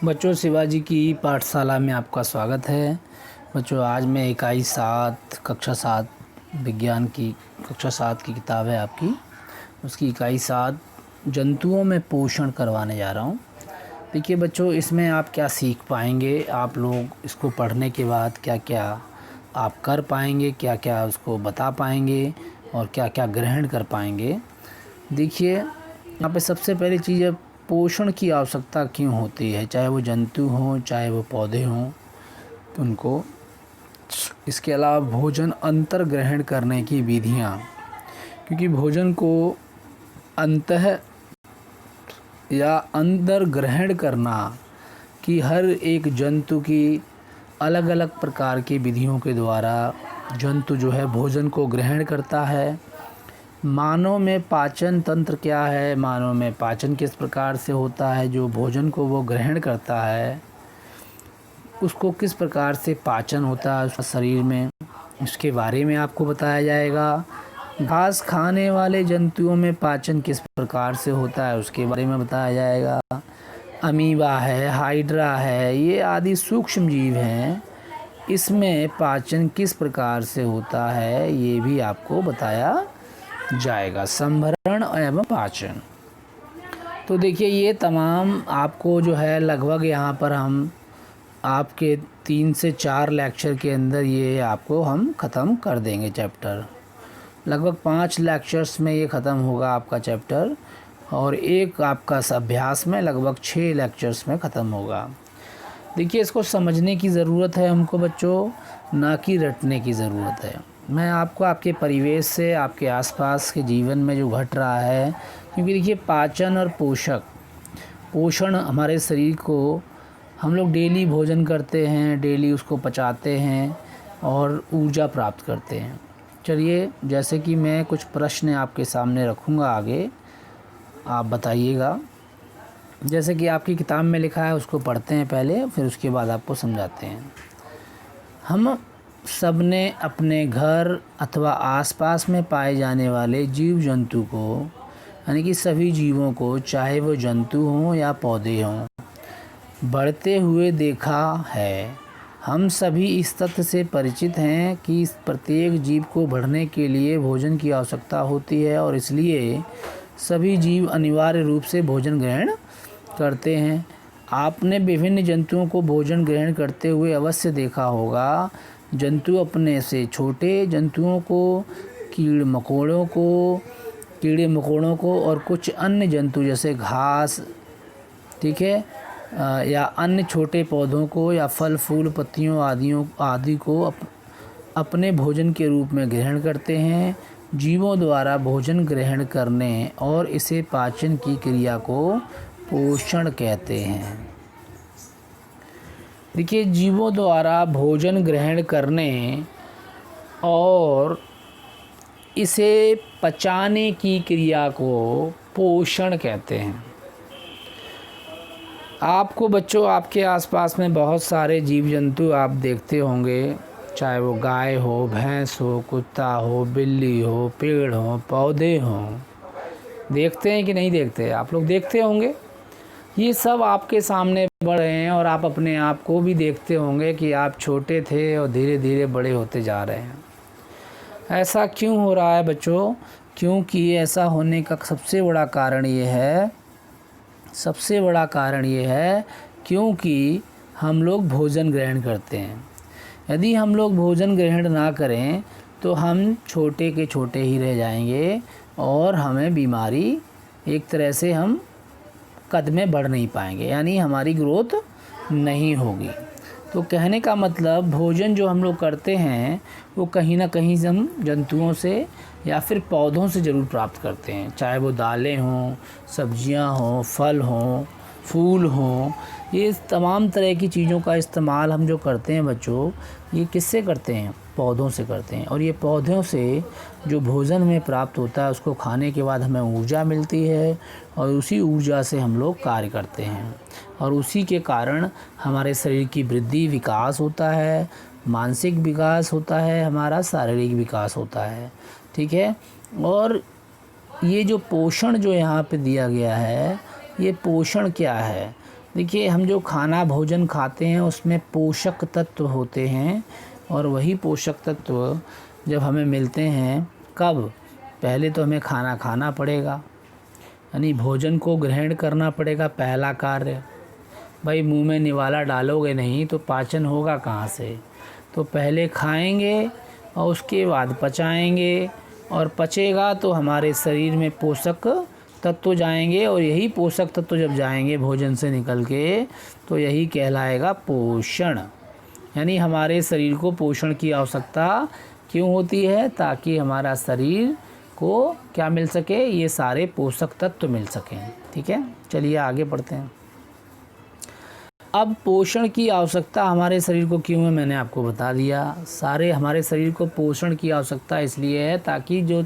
बच्चों, शिवाजी की पाठशाला में आपका स्वागत है। बच्चों, आज मैं इकाई 7 कक्षा 7 विज्ञान की कक्षा 7 की किताब है आपकी, उसकी इकाई 7 जंतुओं में पोषण करवाने जा रहा हूँ। देखिए बच्चों, इसमें आप क्या सीख पाएंगे, आप लोग इसको पढ़ने के बाद क्या क्या आप कर पाएंगे, क्या क्या उसको बता पाएंगे और क्या क्या ग्रहण कर पाएंगे। देखिए, यहाँ पे सबसे पहली चीज़ है, पोषण की आवश्यकता क्यों होती है, चाहे वो जंतु हों चाहे वो पौधे हों उनको। इसके अलावा भोजन अंतर ग्रहण करने की विधियाँ, क्योंकि भोजन को अंतः या अंदर ग्रहण करना कि हर एक जंतु की अलग अलग प्रकार की विधियों के द्वारा जंतु जो है भोजन को ग्रहण करता है। मानव में पाचन तंत्र क्या है, मानव में पाचन किस प्रकार से होता है, जो भोजन को वो ग्रहण करता है उसको किस प्रकार से पाचन होता है उसका शरीर में, उसके बारे में आपको बताया जाएगा। घास खाने वाले जंतुओं में पाचन किस प्रकार से होता है उसके बारे में बताया जाएगा। अमीबा है, हाइड्रा है, ये आदि सूक्ष्म जीव हैं, इसमें पाचन किस प्रकार से होता है ये भी आपको बताया जाएगा। संभरण एवं पाचन। तो देखिए, ये तमाम आपको जो है लगभग यहाँ पर हम आपके 3 से 4 लेक्चर के अंदर ये आपको हम ख़त्म कर देंगे चैप्टर। लगभग 5 लेक्चर्स में ये ख़त्म होगा आपका चैप्टर, और एक आपका अभ्यास में लगभग 6 लेक्चर्स में ख़त्म होगा। देखिए, इसको समझने की ज़रूरत है हमको बच्चों, ना कि रटने की ज़रूरत है। मैं आपको आपके परिवेश से, आपके आसपास के जीवन में जो घट रहा है, क्योंकि देखिए पाचन और पोषण हमारे शरीर को, हम लोग डेली भोजन करते हैं, डेली उसको पचाते हैं और ऊर्जा प्राप्त करते हैं। चलिए, जैसे कि मैं कुछ प्रश्न आपके सामने रखूँगा, आगे आप बताइएगा। जैसे कि आपकी किताब में लिखा है उसको पढ़ते हैं पहले, फिर उसके बाद आपको समझाते हैं। हम सब ने अपने घर अथवा आसपास में पाए जाने वाले जीव जंतु को, यानी कि सभी जीवों को, चाहे वो जंतु हों या पौधे हों, बढ़ते हुए देखा है। हम सभी इस तथ्य से परिचित हैं कि प्रत्येक जीव को बढ़ने के लिए भोजन की आवश्यकता होती है, और इसलिए सभी जीव अनिवार्य रूप से भोजन ग्रहण करते हैं। आपने विभिन्न जंतुओं को भोजन ग्रहण करते हुए अवश्य देखा होगा। जंतु अपने से छोटे जंतुओं को, कीड़े मकोड़ों को और कुछ अन्य जंतु जैसे घास, ठीक है, या अन्य छोटे पौधों को या फल फूल पत्तियों आदि को अपने भोजन के रूप में ग्रहण करते हैं। जीवों द्वारा भोजन ग्रहण करने और इसे पाचन की क्रिया को पोषण कहते हैं। देखिए, जीवों द्वारा भोजन ग्रहण करने और इसे पचाने की क्रिया को पोषण कहते हैं। आपको बच्चों, आपके आसपास में बहुत सारे जीव जंतु आप देखते होंगे, चाहे वो गाय हो, भैंस हो, कुत्ता हो, बिल्ली हो, पेड़ हो, पौधे हों। देखते हैं कि नहीं देखते? आप लोग देखते होंगे। ये सब आपके सामने बढ़ रहे हैं, और आप अपने आप को भी देखते होंगे कि आप छोटे थे और धीरे धीरे बड़े होते जा रहे हैं। ऐसा क्यों हो रहा है बच्चों? क्योंकि ऐसा होने का सबसे बड़ा कारण ये है क्योंकि हम लोग भोजन ग्रहण करते हैं। यदि हम लोग भोजन ग्रहण ना करें तो हम छोटे के छोटे ही रह जाएंगे, और हमें बीमारी, एक तरह से हम कद में बढ़ नहीं पाएंगे, यानी हमारी ग्रोथ नहीं होगी। तो कहने का मतलब, भोजन जो हम लोग करते हैं वो कहीं ना कहीं से हम जंतुओं से या फिर पौधों से ज़रूर प्राप्त करते हैं, चाहे वो दालें हों, सब्जियां हों, फल हों, फूल हों। ये तमाम तरह की चीज़ों का इस्तेमाल हम जो करते हैं बच्चों, ये किससे करते हैं? पौधों से करते हैं। और ये पौधों से जो भोजन हमें प्राप्त होता है उसको खाने के बाद हमें ऊर्जा मिलती है, और उसी ऊर्जा से हम लोग कार्य करते हैं, और उसी के कारण हमारे शरीर की वृद्धि, विकास होता है, मानसिक विकास होता है, हमारा शारीरिक विकास होता है, ठीक है। और ये जो पोषण जो यहाँ पे दिया गया है, ये पोषण क्या है? देखिए, हम जो खाना भोजन खाते हैं उसमें पोषक तत्व होते हैं, और वही पोषक तत्व जब हमें मिलते हैं कब, पहले तो हमें खाना खाना पड़ेगा, यानी भोजन को ग्रहण करना पड़ेगा, पहला कार्य। भाई मुंह में निवाला डालोगे नहीं तो पाचन होगा कहाँ से। तो पहले खाएंगे और उसके बाद पचाएंगे, और पचेगा तो हमारे शरीर में पोषक तत्व जाएंगे, और यही पोषक तत्व जब जाएंगे भोजन से निकल के तो यही कहलाएगा पोषण। यानी हमारे शरीर को पोषण की आवश्यकता क्यों होती है, ताकि हमारा शरीर को क्या मिल सके, ये सारे पोषक तत्व मिल सकें। ठीक है, चलिए आगे बढ़ते हैं। अब पोषण की आवश्यकता हमारे शरीर को क्यों है, मैंने आपको बता दिया। सारे हमारे शरीर को पोषण की आवश्यकता इसलिए है ताकि जो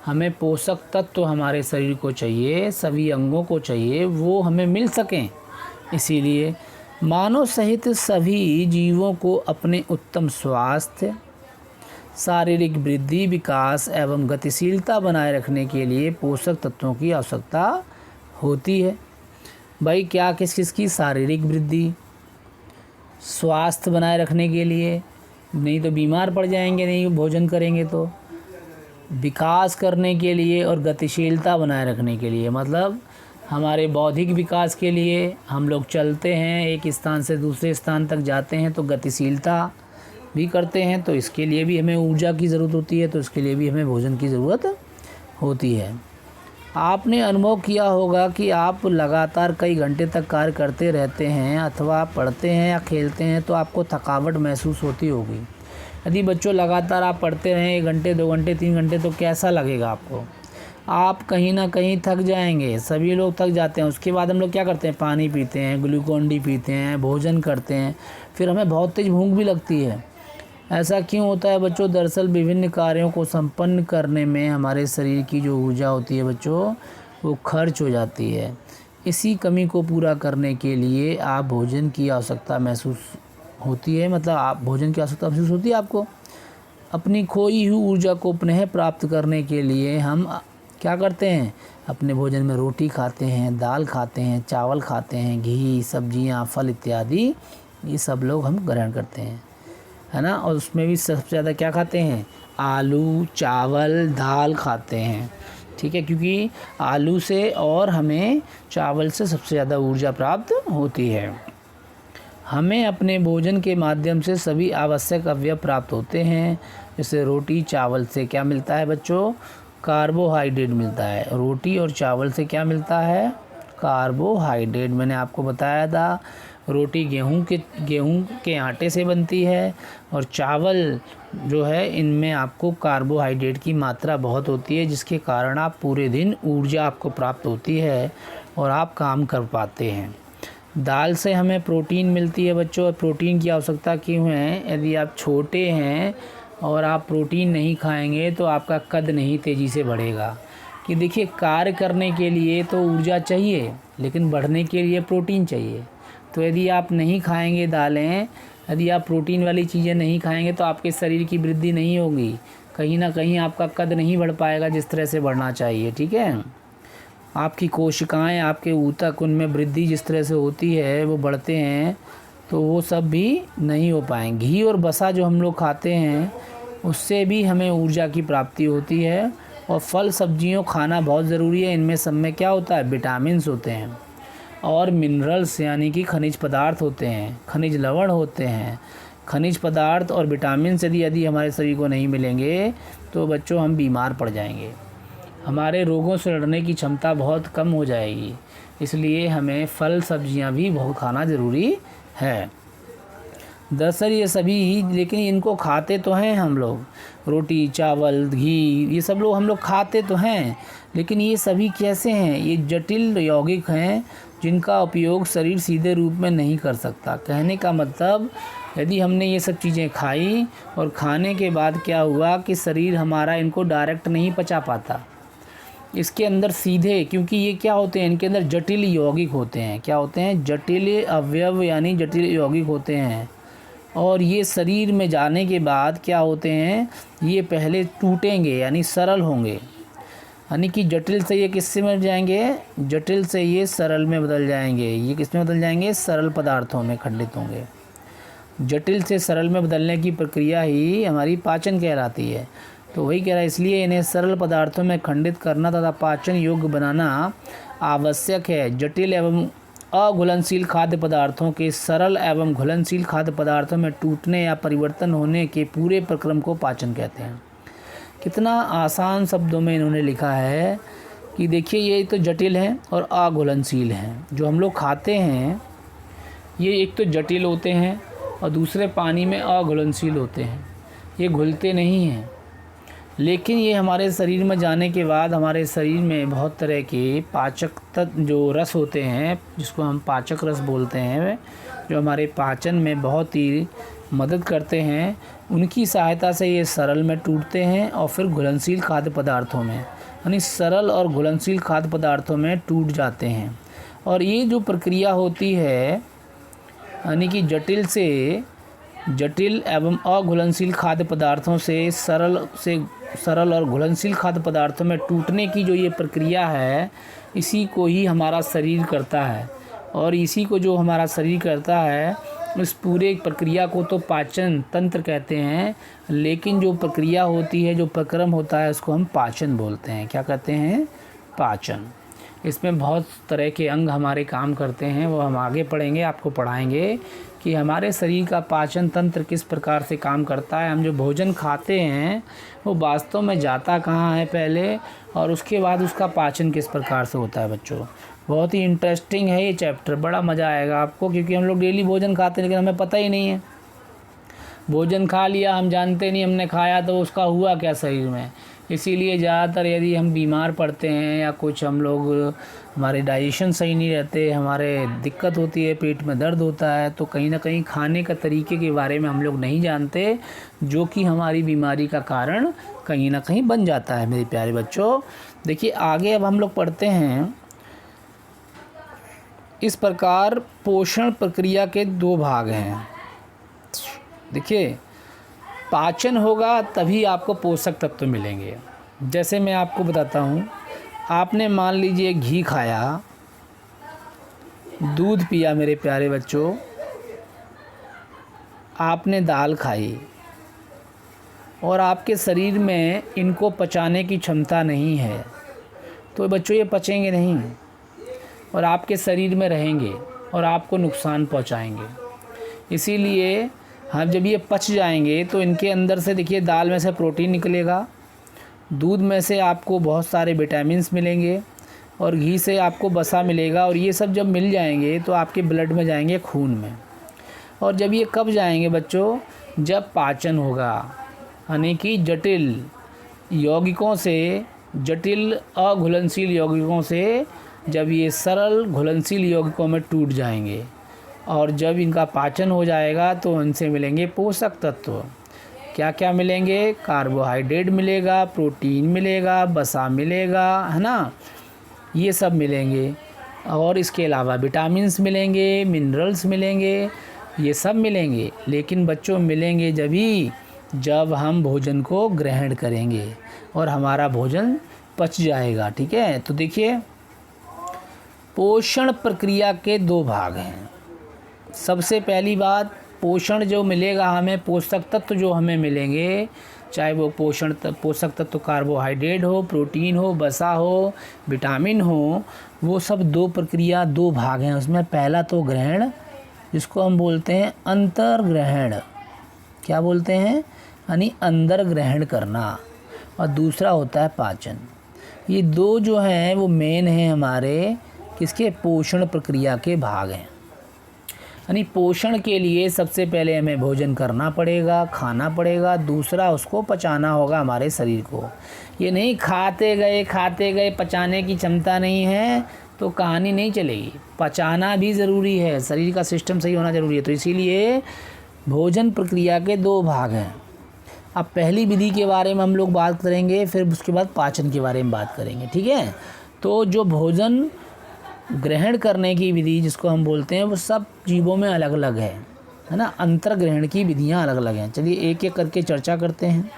हमें पोषक तत्व हमारे शरीर को चाहिए, सभी अंगों को चाहिए, वो हमें मिल सकें। इसीलिए मानव सहित सभी जीवों को अपने उत्तम स्वास्थ्य, शारीरिक वृद्धि, विकास एवं गतिशीलता बनाए रखने के लिए पोषक तत्वों की आवश्यकता होती है। भाई क्या किस किस की, शारीरिक वृद्धि, स्वास्थ्य बनाए रखने के लिए, नहीं तो बीमार पड़ जाएंगे नहीं भोजन करेंगे तो, विकास करने के लिए, और गतिशीलता बनाए रखने के लिए, मतलब हमारे बौद्धिक विकास के लिए। हम लोग चलते हैं, एक स्थान से दूसरे स्थान तक जाते हैं तो गतिशीलता भी करते हैं, तो इसके लिए भी हमें ऊर्जा की ज़रूरत होती है, तो इसके लिए भी हमें भोजन की ज़रूरत होती है। आपने अनुभव किया होगा कि आप लगातार कई घंटे तक कार्य करते रहते हैं, अथवा पढ़ते हैं या खेलते हैं, तो आपको थकावट महसूस होती होगी। यदि बच्चों लगातार आप पढ़ते रहें 1 घंटे 2 घंटे 3 घंटे, तो कैसा लगेगा आपको, आप कहीं ना कहीं थक जाएंगे, सभी लोग थक जाते हैं। उसके बाद हम लोग क्या करते हैं, पानी पीते हैं, ग्लूकोन डी पीते हैं, भोजन करते हैं, फिर हमें बहुत तेज़ भूख भी लगती है। ऐसा क्यों होता है बच्चों, दरअसल विभिन्न कार्यों को संपन्न करने में हमारे शरीर की जो ऊर्जा होती है बच्चों, वो खर्च हो जाती है। इसी कमी को पूरा करने के लिए आप भोजन की आवश्यकता महसूस होती है, मतलब आप भोजन की आवश्यकता महसूस होती है आपको। अपनी खोई हुई ऊर्जा को पुनः प्राप्त करने के लिए हम क्या करते हैं, अपने भोजन में रोटी खाते हैं, दाल खाते हैं, चावल खाते हैं, घी, सब्जियां, फल इत्यादि, ये सब लोग हम ग्रहण करते हैं, है ना। और उसमें भी सबसे ज़्यादा क्या खाते हैं, आलू, चावल, दाल खाते हैं। ठीक है, क्योंकि आलू से और हमें चावल से सबसे ज़्यादा ऊर्जा प्राप्त होती है। हमें अपने भोजन के माध्यम से सभी आवश्यक अवयव प्राप्त होते हैं। जैसे रोटी चावल से क्या मिलता है बच्चों, कार्बोहाइड्रेट मिलता है। रोटी और चावल से क्या मिलता है, कार्बोहाइड्रेट। मैंने आपको बताया था रोटी गेहूं के आटे से बनती है, और चावल जो है इनमें आपको कार्बोहाइड्रेट की मात्रा बहुत होती है, जिसके कारण आप पूरे दिन ऊर्जा आपको प्राप्त होती है और आप काम कर पाते हैं। दाल से हमें प्रोटीन मिलती है बच्चों, और प्रोटीन की आवश्यकता क्यों है, यदि आप छोटे हैं और आप प्रोटीन नहीं खाएंगे तो आपका कद नहीं तेज़ी से बढ़ेगा। कि देखिए, कार्य करने के लिए तो ऊर्जा चाहिए, लेकिन बढ़ने के लिए प्रोटीन चाहिए। तो यदि आप नहीं खाएंगे दालें, यदि आप प्रोटीन वाली चीज़ें नहीं खाएंगे, तो आपके शरीर की वृद्धि नहीं होगी, कहीं ना कहीं आपका कद नहीं बढ़ पाएगा जिस तरह से बढ़ना चाहिए। ठीक है, आपकी कोशिकाएं, आपके ऊतक, उनमें वृद्धि जिस तरह से होती है, वो बढ़ते हैं, तो वो सब भी नहीं हो पाएंगे। घी और वसा जो हम लोग खाते हैं, उससे भी हमें ऊर्जा की प्राप्ति होती है। और फल सब्जियों खाना बहुत ज़रूरी है। इनमें सब में क्या होता है, विटामिन्स होते हैं और मिनरल्स यानी कि खनिज पदार्थ होते हैं, खनिज लवण होते हैं। खनिज पदार्थ और विटामिन्स यदि हमारे शरीर को नहीं मिलेंगे तो बच्चों हम बीमार पड़ जाएंगे, हमारे रोगों से लड़ने की क्षमता बहुत कम हो जाएगी। इसलिए हमें फल सब्जियां भी बहुत खाना ज़रूरी है। दरअसल ये सभी, लेकिन इनको खाते तो हैं हम लोग, रोटी चावल घी ये सब लोग हम लोग खाते तो हैं, लेकिन ये सभी कैसे हैं, ये जटिल यौगिक हैं जिनका उपयोग शरीर सीधे रूप में नहीं कर सकता। कहने का मतलब, यदि हमने ये सब चीज़ें खाई और खाने के बाद क्या हुआ कि शरीर हमारा इनको डायरेक्ट नहीं पचा पाता, इसके अंदर सीधे, क्योंकि ये क्या होते हैं, इनके अंदर जटिल यौगिक होते हैं। क्या होते हैं, जटिल अवयव यानी जटिल यौगिक होते हैं। और ये शरीर में जाने के बाद क्या होते हैं, ये पहले टूटेंगे यानी सरल होंगे, यानी कि जटिल से ये किससे बदल जाएंगे, जटिल से ये सरल में बदल जाएंगे। ये किस में बदल जाएंगे, सरल पदार्थों में खंडित होंगे। जटिल से सरल में बदलने की प्रक्रिया ही हमारी पाचन कहलाती है। तो वही कह रहा है, इसलिए इन्हें सरल पदार्थों में खंडित करना तथा पाचन योग्य बनाना आवश्यक है। जटिल एवं अघुलनशील खाद्य पदार्थों के सरल एवं घुलनशील खाद्य पदार्थों में टूटने या परिवर्तन होने के पूरे प्रक्रम को पाचन कहते हैं। कितना आसान शब्दों में इन्होंने लिखा है कि देखिए, ये तो जटिल हैं और अघुलनशील हैं। जो हम लोग खाते हैं ये एक तो जटिल होते हैं और दूसरे पानी में अघुलनशील होते हैं। ये घुलते नहीं हैं, लेकिन ये हमारे शरीर में जाने के बाद हमारे शरीर में बहुत तरह के पाचक तत्व जो रस होते हैं, जिसको हम पाचक रस बोलते हैं, जो हमारे पाचन में बहुत ही मदद करते हैं, उनकी सहायता से ये सरल में टूटते हैं और फिर घुलनशील खाद्य पदार्थों में, यानी सरल और घुलनशील खाद्य पदार्थों में टूट जाते हैं। और ये जो प्रक्रिया होती है, यानी कि जटिल एवं अघुलनशील खाद्य पदार्थों से सरल और घुलनशील खाद्य पदार्थों में टूटने की जो ये प्रक्रिया है, इसी को ही हमारा शरीर करता है। और इसी को जो हमारा शरीर करता है, इस पूरे प्रक्रिया को तो पाचन तंत्र कहते हैं, लेकिन जो प्रक्रिया होती है, जो प्रक्रम होता है, उसको हम पाचन बोलते हैं। क्या कहते हैं, पाचन। इसमें बहुत तरह के अंग हमारे काम करते हैं, वो हम आगे पढ़ेंगे, आपको पढ़ाएंगे कि हमारे शरीर का पाचन तंत्र किस प्रकार से काम करता है। हम जो भोजन खाते हैं वो वास्तव में जाता कहाँ है पहले, और उसके बाद उसका पाचन किस प्रकार से होता है। बच्चों, बहुत ही इंटरेस्टिंग है ये चैप्टर, बड़ा मज़ा आएगा आपको, क्योंकि हम लोग डेली भोजन खाते हैं लेकिन हमें पता ही नहीं है। भोजन खा लिया, हम जानते नहीं हमने खाया तो उसका हुआ क्या शरीर में। इसीलिए ज़्यादातर यदि हम बीमार पड़ते हैं या कुछ हम लोग हमारे डाइजेशन सही नहीं रहते, हमारे दिक्कत होती है, पेट में दर्द होता है, तो कहीं ना कहीं खाने का तरीके के बारे में हम लोग नहीं जानते, जो कि हमारी बीमारी का कारण कहीं ना कहीं बन जाता है। मेरे प्यारे बच्चों, देखिए आगे अब हम लोग पढ़ते हैं। इस प्रकार पोषण प्रक्रिया के दो भाग हैं। देखिए, पाचन होगा तभी आपको पोषक तत्व मिलेंगे। जैसे मैं आपको बताता हूँ, आपने मान लीजिए घी खाया, दूध पिया, मेरे प्यारे बच्चों, आपने दाल खाई और आपके शरीर में इनको पचाने की क्षमता नहीं है, तो बच्चों ये पचेंगे नहीं और आपके शरीर में रहेंगे और आपको नुकसान पहुंचाएंगे। इसीलिए हम जब ये पच जाएंगे तो इनके अंदर से, देखिए, दाल में से प्रोटीन निकलेगा, दूध में से आपको बहुत सारे विटामिन्स मिलेंगे और घी से आपको वसा मिलेगा। और ये सब जब मिल जाएंगे तो आपके ब्लड में जाएंगे, खून में। और जब ये कब जाएंगे बच्चों, जब पाचन होगा, यानी कि जटिल यौगिकों से, जटिल अघुलनशील यौगिकों से जब ये सरल घुलनशील यौगिकों में टूट जाएंगे, और जब इनका पाचन हो जाएगा तो इनसे मिलेंगे पोषक तत्व। क्या क्या मिलेंगे, कार्बोहाइड्रेट मिलेगा, प्रोटीन मिलेगा, वसा मिलेगा, है ना, ये सब मिलेंगे। और इसके अलावा विटामिन्स मिलेंगे, मिनरल्स मिलेंगे, ये सब मिलेंगे। लेकिन बच्चों मिलेंगे जब हम भोजन को ग्रहण करेंगे और हमारा भोजन पच जाएगा। ठीक है, तो देखिए, पोषण प्रक्रिया के दो भाग हैं। सबसे पहली बात, पोषण जो मिलेगा हमें, पोषक तत्व जो हमें मिलेंगे, चाहे वो पोषक तत्व कार्बोहाइड्रेट हो, प्रोटीन हो, वसा हो, विटामिन हो, वो सब दो भाग हैं उसमें। पहला तो ग्रहण, जिसको हम बोलते हैं अंतर्ग्रहण। क्या बोलते हैं, यानी अंदर ग्रहण करना। और दूसरा होता है पाचन। ये दो जो हैं वो मेन हैं हमारे किसके, पोषण प्रक्रिया के भाग हैं। यानी पोषण के लिए सबसे पहले हमें भोजन करना पड़ेगा, खाना पड़ेगा, दूसरा उसको पचाना होगा हमारे शरीर को। ये नहीं खाते गए पचाने की क्षमता नहीं है तो कहानी नहीं चलेगी। पचाना भी ज़रूरी है, शरीर का सिस्टम सही होना ज़रूरी है। तो इसीलिए भोजन प्रक्रिया के दो भाग हैं। अब पहली विधि के बारे में हम लोग बात करेंगे, फिर उसके बाद पाचन के बारे में बात करेंगे। ठीक है, तो जो भोजन ग्रहण करने की विधि जिसको हम बोलते हैं, वो सब जीवों में अलग अलग है ना। अंतर्ग्रहण की विधियां अलग अलग हैं। चलिए एक एक करके चर्चा करते हैं।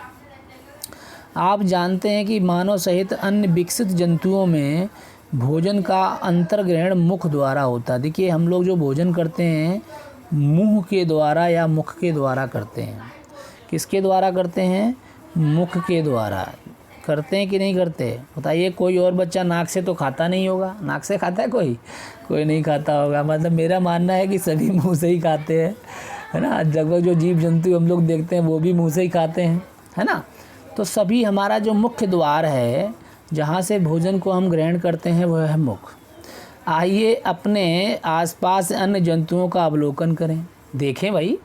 आप जानते हैं कि मानव सहित अन्य विकसित जंतुओं में भोजन का अंतर्ग्रहण मुख द्वारा होता है। देखिए हम लोग जो भोजन करते हैं मुंह के द्वारा या मुख के द्वारा करते हैं। किसके द्वारा करते हैं? मुख के द्वारा करते हैं कि नहीं करते? बताइए, कोई और बच्चा नाक से तो खाता नहीं होगा। नाक से खाता है कोई? कोई नहीं खाता होगा। मतलब मेरा मानना है कि सभी मुंह से ही खाते हैं, है ना। लगभग जो जीव जंतु हम लोग देखते हैं वो भी मुंह से ही खाते हैं, है ना। तो सभी हमारा जो मुख्य द्वार है जहाँ से भोजन को हम ग्रहण करते हैं वह है मुख। आइए अपने आसपास अन्य जंतुओं का अवलोकन करें। देखें भाई,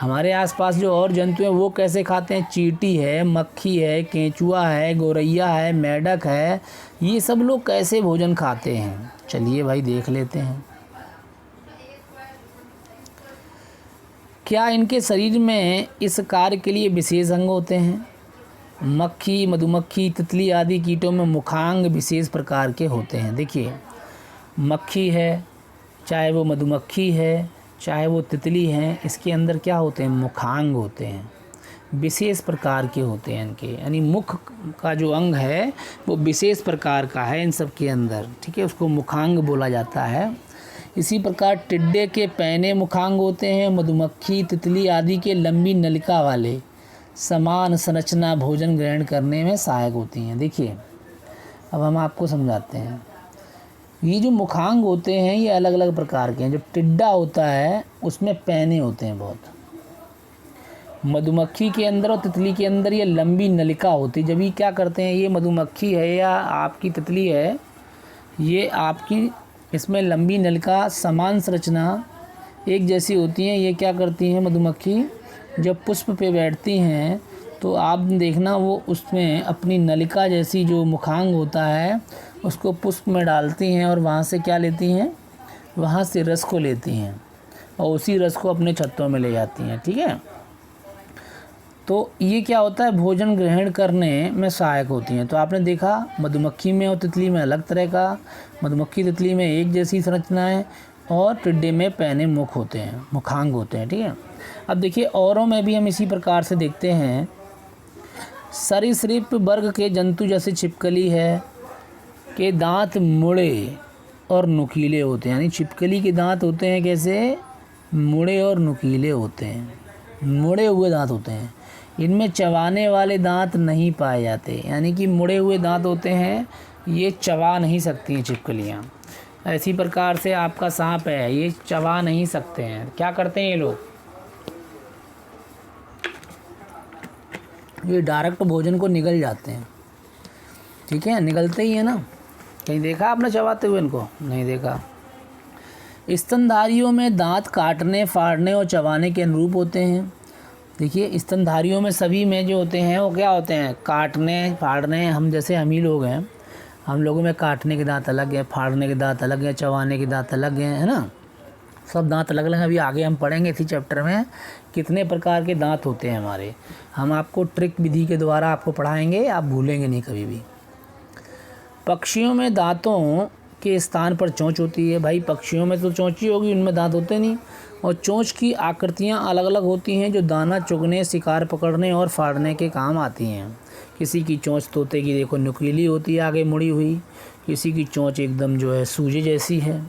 हमारे आसपास जो और जंतु हैं वो कैसे खाते हैं। चींटी है, मक्खी है, केंचुआ है, गौरैया है, मेंढक है, ये सब लोग कैसे भोजन खाते हैं। चलिए भाई देख लेते हैं। क्या इनके शरीर में इस कार्य के लिए विशेष अंग होते हैं? मक्खी, मधुमक्खी, तितली आदि कीटों में मुखांग विशेष प्रकार के होते हैं। देखिए मक्खी है, चाहे वो मधुमक्खी है, चाहे वो तितली हैं, इसके अंदर क्या होते हैं? मुखांग होते हैं, विशेष प्रकार के होते हैं इनके। यानी मुख का जो अंग है वो विशेष प्रकार का है इन सब के अंदर, ठीक है, उसको मुखांग बोला जाता है। इसी प्रकार टिड्डे के पैने मुखांग होते हैं। मधुमक्खी, तितली आदि के लंबी नलिका वाले समान संरचना भोजन ग्रहण करने में सहायक होती हैं। देखिए अब हम आपको समझाते हैं। ये जो मुखांग होते हैं ये अलग अलग प्रकार के हैं। जो टिड्डा होता है उसमें पैने होते हैं बहुत। मधुमक्खी के अंदर और तितली के अंदर ये लंबी नलिका होती है। जब ये क्या करते हैं, ये मधुमक्खी है या आपकी तितली है, ये आपकी इसमें लंबी नलिका समान संरचना एक जैसी होती हैं। ये क्या करती हैं मधुमक्खी, जब पुष्प पे बैठती हैं तो आप देखना वो उसमें अपनी नलिका जैसी जो मुखांग होता है उसको पुष्प में डालती हैं और वहाँ से क्या लेती हैं, वहाँ से रस को लेती हैं और उसी रस को अपने छत्तों में ले जाती हैं, ठीक है। तो ये क्या होता है, भोजन ग्रहण करने में सहायक होती हैं। तो आपने देखा मधुमक्खी में और तितली में अलग तरह का, मधुमक्खी तितली में एक जैसी संरचना है और टिड्डे में पैने मुख होते हैं, मुखांग होते हैं, ठीक है। अब देखिए औरों में भी हम इसी प्रकार से देखते हैं। सरीसृप वर्ग के जंतु जैसे छिपकली है के दांत मुड़े और नुकीले होते हैं। यानी छिपकली के दांत होते हैं कैसे, मुड़े और नुकीले होते हैं, मुड़े हुए दांत होते हैं। इनमें चबाने वाले दांत नहीं पाए जाते, यानी कि मुड़े हुए दांत होते हैं, ये चबा नहीं सकती हैं छिपकलियाँ। ऐसी प्रकार से आपका सांप है, ये चबा नहीं सकते हैं। क्या करते हैं ये लोग, ये डायरेक्ट भोजन को निगल जाते हैं, ठीक है, निगलते ही है ना। कहीं देखा आपने चबाते हुए इनको? नहीं देखा। स्तनधारियों में दांत काटने, फाड़ने और चबाने के अनुरूप होते हैं। देखिए स्तनधारियों में सभी में जो होते हैं वो क्या होते हैं, काटने, फाड़ने। हम जैसे हम ही लोग हैं, हम लोगों में काटने के दांत अलग हैं, फाड़ने के दांत अलग हैं, चबाने के दांत अलग हैं, है ना। सब दांत अलग अलग हैं। अभी आगे हम पढ़ेंगे इसी चैप्टर में कितने प्रकार के दांत होते हैं हमारे। हम आपको ट्रिक विधि के द्वारा आपको पढ़ाएंगे, आप भूलेंगे नहीं कभी भी। पक्षियों में दांतों के स्थान पर चोंच होती है। भाई पक्षियों में तो चोंच ही होगी, उनमें दांत होते नहीं। और चोंच की आकृतियाँ अलग अलग होती हैं जो दाना चुगने, शिकार पकड़ने और फाड़ने के काम आती हैं। किसी की चोंच तोते की देखो नुकीली होती है, आगे मुड़ी हुई। किसी की चोंच एकदम जो है सूजे जैसी है।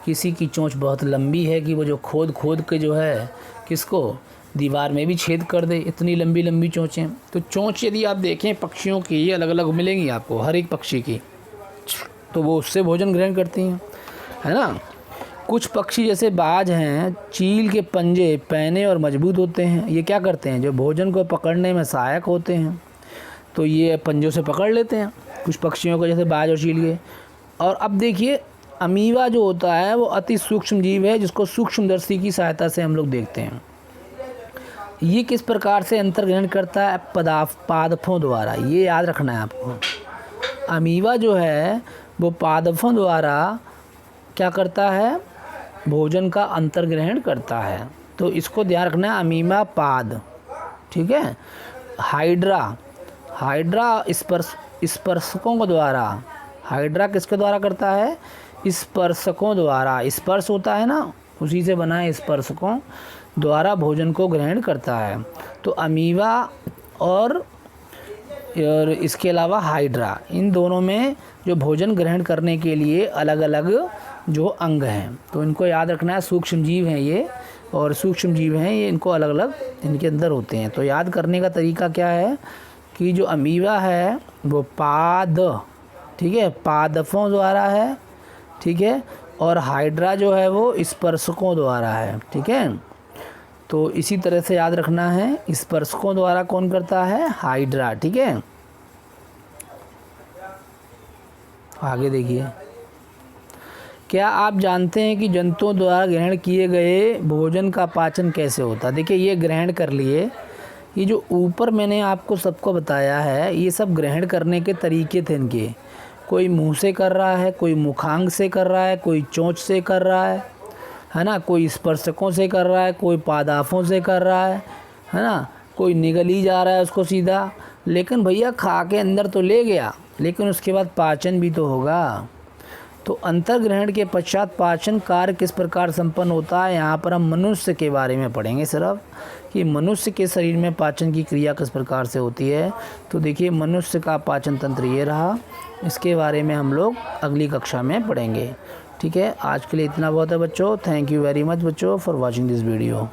किसी की चोंच बहुत लंबी है कि वो जो खोद खोद के जो है किसको, दीवार में भी छेद कर दे, इतनी लंबी लंबी चोंचें। तो चोंच यदि आप देखें पक्षियों की ये अलग अलग मिलेंगी आपको, हर एक पक्षी की, तो वो उससे भोजन ग्रहण करती हैं, है ना। कुछ पक्षी जैसे बाज हैं, चील के पंजे पैने और मजबूत होते हैं। ये क्या करते हैं, जो भोजन को पकड़ने में सहायक होते हैं, तो ये पंजों से पकड़ लेते हैं कुछ पक्षियों को, जैसे बाज और चील के। और अब देखिए अमीबा जो होता है वो अति सूक्ष्म जीव है जिसको सूक्ष्मदर्शी की सहायता से हम लोग देखते हैं। ये किस प्रकार से अंतर्ग्रहण करता है, पादपों द्वारा। ये याद रखना है आपको। अमीबा जो है वो पादपों द्वारा क्या करता है, भोजन का अंतर्ग्रहण करता है। तो इसको ध्यान रखना है, अमीबा पाद, ठीक है। हाइड्रा स्पर्शकों द्वारा, हाइड्रा किसके द्वारा करता है, स्पर्शकों द्वारा। स्पर्श होता है ना, उसी से बना है, स्पर्शकों द्वारा भोजन को ग्रहण करता है। तो अमीबा और और इसके अलावा हाइड्रा, इन दोनों में जो भोजन ग्रहण करने के लिए अलग अलग जो अंग हैं, तो इनको याद रखना है। सूक्ष्म जीव हैं ये, और सूक्ष्म जीव हैं ये, इनको अलग अलग इनके अंदर होते हैं। तो याद करने का तरीका क्या है कि जो अमीबा है वो पाद, ठीक है, पादपों द्वारा है, ठीक है, और हाइड्रा जो है वो स्पर्शकों द्वारा है, ठीक है। तो इसी तरह से याद रखना है, स्पर्शकों द्वारा कौन करता है, हाइड्रा, ठीक है। आगे देखिए, क्या आप जानते हैं कि जंतुओं द्वारा ग्रहण किए गए भोजन का पाचन कैसे होता है। देखिए ये ग्रहण कर लिए, ये जो ऊपर मैंने आपको सबको बताया है ये सब ग्रहण करने के तरीके थे इनके। कोई मुंह से कर रहा है, कोई मुखांग से कर रहा है, कोई चोंच से कर रहा है ना, कोई स्पर्शकों से कर रहा है, कोई पादापों से कर रहा है ना, कोई निगली जा रहा है उसको सीधा। लेकिन भैया खा के अंदर तो ले गया, लेकिन उसके बाद पाचन भी तो होगा। तो अंतर्ग्रहण के पश्चात पाचन कार्य किस प्रकार संपन्न होता है, यहाँ पर हम मनुष्य के बारे में पढ़ेंगे सिर्फ, कि मनुष्य के शरीर में पाचन की क्रिया किस प्रकार से होती है। तो देखिए मनुष्य का पाचन तंत्र ये रहा, इसके बारे में हम लोग अगली कक्षा में पढ़ेंगे, ठीक है। आज के लिए इतना बहुत है बच्चों। थैंक यू वेरी मच बच्चों फॉर वॉचिंग दिस वीडियो।